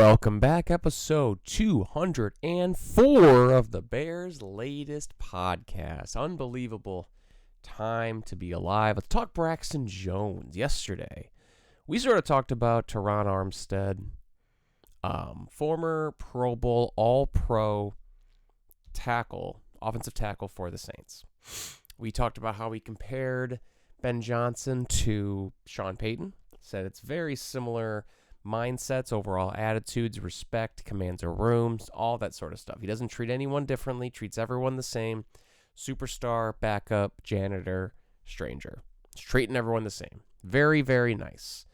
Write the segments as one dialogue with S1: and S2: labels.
S1: Welcome back, episode 204 of the Bears' latest podcast. Unbelievable time to be alive. Let's talk Braxton Jones. Yesterday, we sort of talked about Teron Armstead, former Pro Bowl, All-Pro tackle, offensive tackle for the Saints. We talked about how we compared Ben Johnson to Sean Payton. Said it's very similar mindsets, overall attitudes, respect, commands of rooms, all that sort of stuff. He doesn't treat anyone differently, treats everyone the same. Superstar, backup, janitor, stranger. He's treating everyone the same. Very, very nice.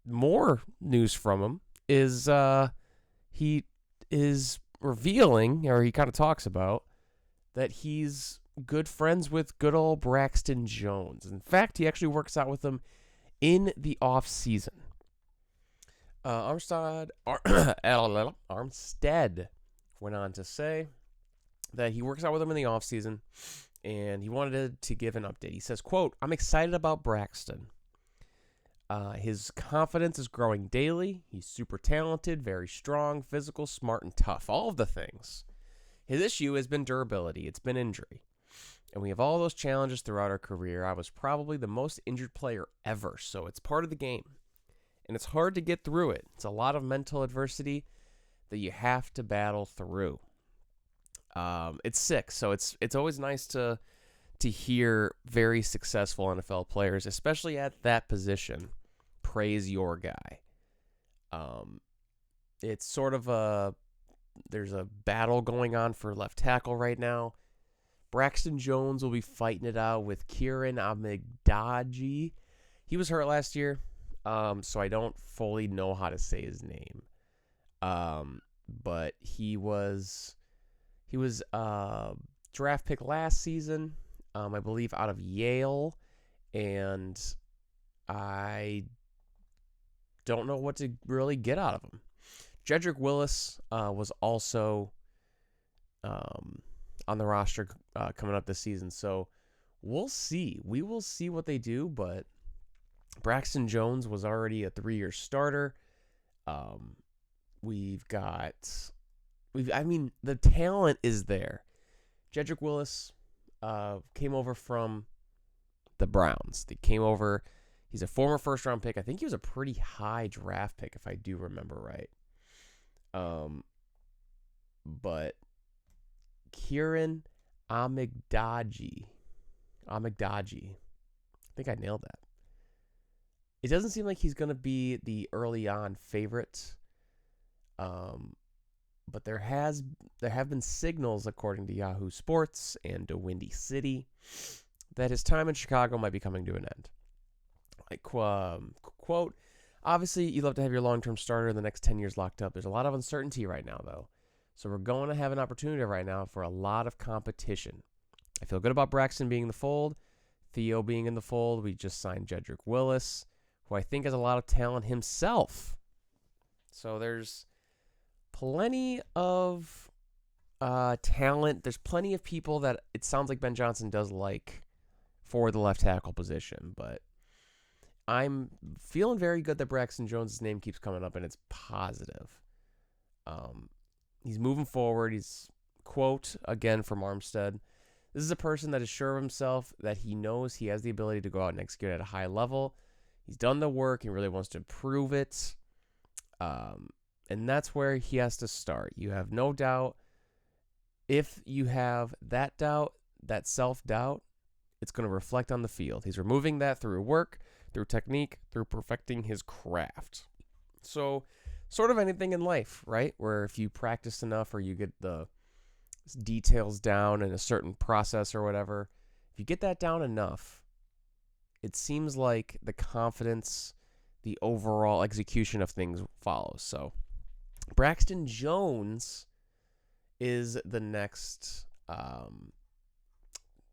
S1: More news from him is he is revealing, or he kind of talks about, that he's good friends with good old Braxton Jones. In fact, he actually works out with him in the off season. Armstead went on to say that he works out with him in the off season, and he wanted to give an update. He says, quote, "I'm excited about Braxton. His confidence is growing daily. He's super talented, very strong, physical, smart, and tough. All of the things. His issue has been durability. It's been injury. And we have all those challenges throughout our career. I was probably the most injured player ever, so it's part of the game. And it's hard to get through it. It's a lot of mental adversity that you have to battle through. It's sick, so it's always nice to hear very successful NFL players, especially at that position, praise your guy. It's sort of there's a battle going on for left tackle right now. Braxton Jones will be fighting it out with Kieran Amigdaji. He was hurt last year, so I don't fully know how to say his name. But he was a draft pick last season, I believe out of Yale, and I don't know what to really get out of him. Jedrick Willis was also on the roster coming up this season. So we'll see. We will see what they do, but Braxton Jones was already a 3-year starter. The talent is there. Jedrick Willis came over from the Browns. He's a former first-round pick. I think he was a pretty high draft pick, if I do remember right. But Kieran Amigdaji. I think I nailed that. It doesn't seem like he's going to be the early on favorite. But there have been signals, according to Yahoo Sports and to Windy City, that his time in Chicago might be coming to an end. Like, quote, "Obviously, you'd love to have your long-term starter in the next 10 years locked up. There's a lot of uncertainty right now, though. So we're going to have an opportunity right now for a lot of competition. I feel good about Braxton being in the fold, Theo being in the fold. We just signed Jedrick Willis, who I think has a lot of talent himself. So there's plenty of talent. There's plenty of people that it sounds like Ben Johnson does like for the left tackle position. But I'm feeling very good that Braxton Jones' name keeps coming up, and it's positive. He's moving forward. He's, quote, again from Armstead, "This is a person that is sure of himself, that he knows he has the ability to go out and execute at a high level. He's done the work. He really wants to prove it. And that's where he has to start. You have no doubt. If you have that doubt, that self-doubt, it's going to reflect on the field. He's removing that through work, through technique, through perfecting his craft." So sort of anything in life, right? Where if you practice enough or you get the details down in a certain process or whatever, if you get that down enough, it seems like the confidence, the overall execution of things follows. So Braxton Jones is the next,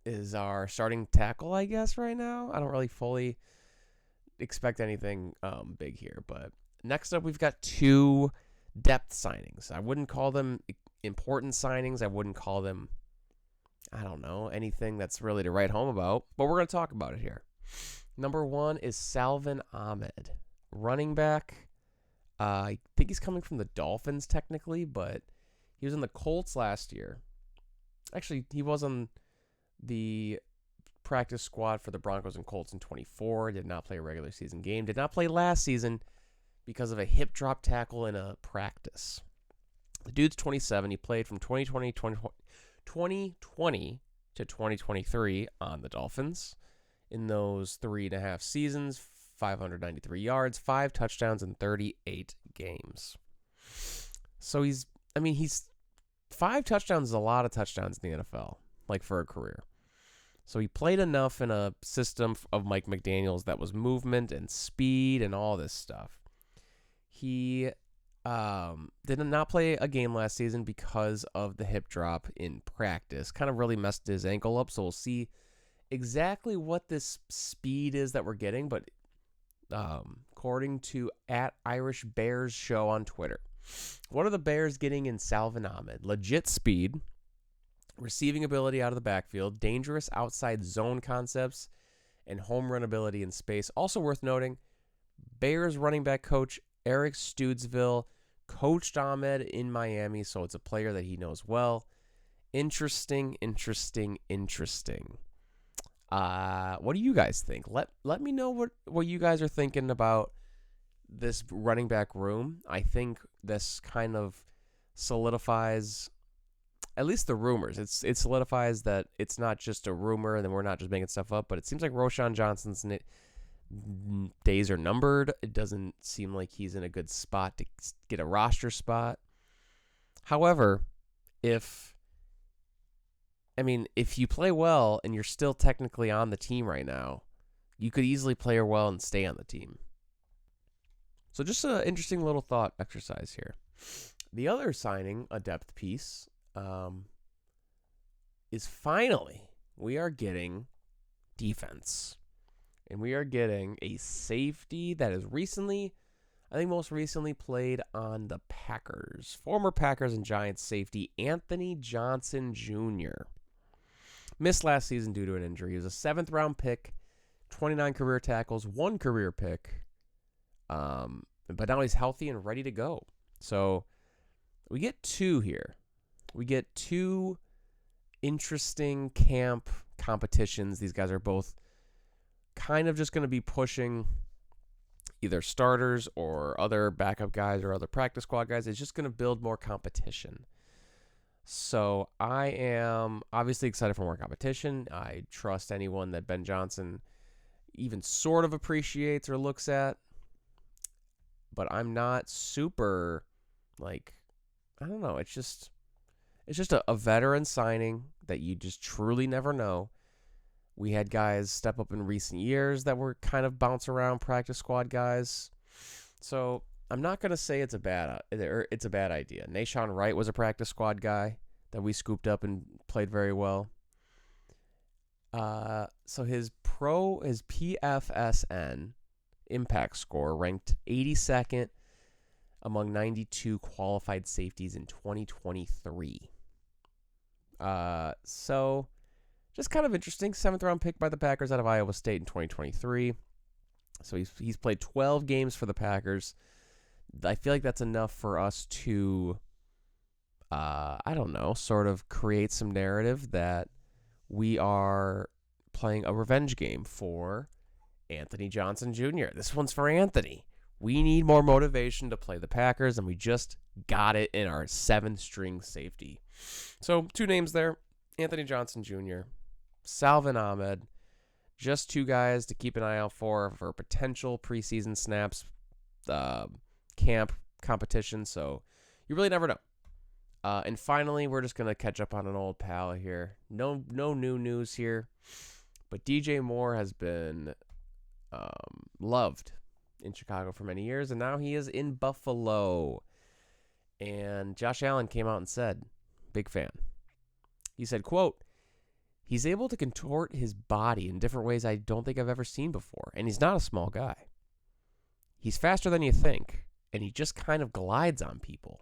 S1: is our starting tackle, I guess, right now. I don't really fully expect anything big here, but next up, we've got 2 depth signings. I wouldn't call them important signings. I wouldn't call them, I don't know, anything that's really to write home about, but we're going to talk about it here. Number 1 is Salvon Ahmed, running back I think he's coming from the Dolphins technically, but he was in the Colts last year. Actually, he was on the practice squad for the Broncos and Colts in 24. Did not play a regular season game. Did not play last season because of a hip drop tackle in a practice. The dude's 27. He played from 2020 to 2023 on the Dolphins. In those 3.5 seasons, 593 yards, 5 touchdowns in 38 games. So he's 5 touchdowns is a lot of touchdowns in the NFL, like for a career. So he played enough in a system of Mike McDaniel's that was movement and speed and all this stuff. He did not play a game last season because of the hip drop in practice. Kind of really messed his ankle up, so we'll see exactly what this speed is that we're getting. But according to @IrishBears Show on Twitter, what are the Bears getting in Salvon Ahmed? Legit speed, receiving ability out of the backfield, dangerous outside zone concepts, and home run ability in space. Also worth noting, Bears running back coach Eric Studesville coached Ahmed in Miami, so it's a player that he knows well. Interesting. What do you guys think? Let me know what you guys are thinking about this running back room. I think this kind of solidifies at least the rumors. It solidifies that it's not just a rumor and then we're not just making stuff up, but it seems like Roschon Johnson's days are numbered. It doesn't seem like he's in a good spot to get a roster spot. However, if you play well and you're still technically on the team right now, you could easily play well and stay on the team. So just an interesting little thought exercise here. The other signing, a depth piece, is finally we are getting defense. And we are getting a safety that is most recently played on the Packers. Former Packers and Giants safety Anthony Johnson Jr. Missed last season due to an injury. He was a 7th round pick, 29 career tackles, 1 career pick. But now he's healthy and ready to go. So we get 2 here. We get 2 interesting camp competitions. These guys are both kind of just going to be pushing either starters or other backup guys or other practice squad guys. It's just going to build more competition. So I am obviously excited for more competition. I trust anyone that Ben Johnson even sort of appreciates or looks at. But I'm not super, I don't know. It's just a veteran signing that you just truly never know. We had guys step up in recent years that were kind of bounce around practice squad guys. So I'm not going to say it's a bad idea. Nashawn Wright was a practice squad guy that we scooped up and played very well. So his PFSN impact score ranked 82nd among 92 qualified safeties in 2023. So just kind of interesting. 7th round pick by the Packers out of Iowa State in 2023. So he's played 12 games for the Packers. I feel like that's enough for us to, sort of create some narrative that we are playing a revenge game for Anthony Johnson Jr. This one's for Anthony. We need more motivation to play the Packers, and we just got it in our 7th-string safety. So 2 names there, Anthony Johnson Jr., Salvon Ahmed, just 2 guys to keep an eye out for potential preseason snaps, camp competition. So you really never know. And finally, we're just going to catch up on an old pal here. No new news here, but DJ Moore has been loved in Chicago for many years, and now he is in Buffalo. And Josh Allen came out and said, big fan. He said, quote, "He's able to contort his body in different ways I don't think I've ever seen before, and he's not a small guy. He's faster than you think, and he just kind of glides on people."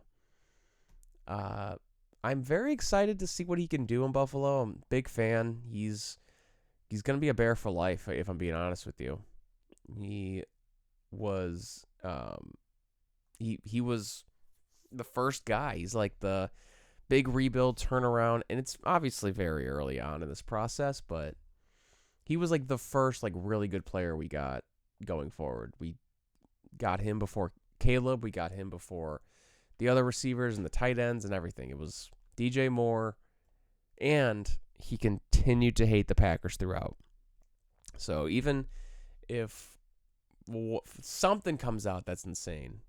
S1: I'm very excited to see what he can do in Buffalo. I'm a big fan. He's going to be a Bear for life, if I'm being honest with you. He was he was the first guy. He's like the big rebuild turnaround, and it's obviously very early on in this process, but he was like the first like really good player we got going forward. We got him before Caleb. We got him before the other receivers and the tight ends and everything. It was DJ Moore, and he continued to hate the Packers throughout. So even if something comes out that's insane,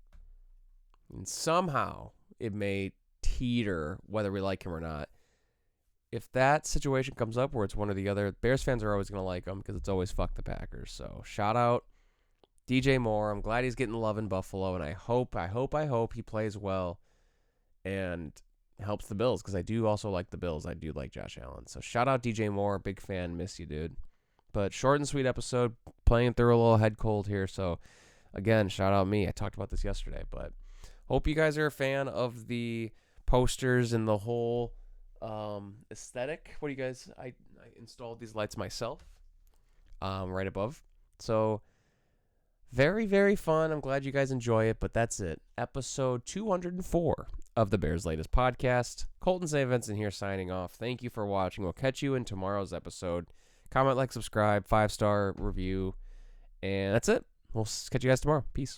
S1: and somehow it may teeter whether we like him or not, if that situation comes up where it's one or the other, Bears fans are always going to like him because it's always fuck the Packers. So shout out DJ Moore. I'm glad he's getting love in Buffalo, and I hope he plays well and helps the Bills, because I do also like the Bills. I do like Josh Allen. So shout out DJ Moore. Big fan. Miss you, dude. But short and sweet episode. Playing through a little head cold here. So again, shout out me. I talked about this yesterday, but hope you guys are a fan of the posters and the whole aesthetic. What do you guys? I installed these lights myself, right above. So very, very fun. I'm glad you guys enjoy it. But that's it. Episode 204 of the Bears' latest podcast. Colton St. Vincent here, signing off. Thank you for watching. We'll catch you in tomorrow's episode. Comment, like, subscribe, 5-star review, and that's it. We'll catch you guys tomorrow. Peace.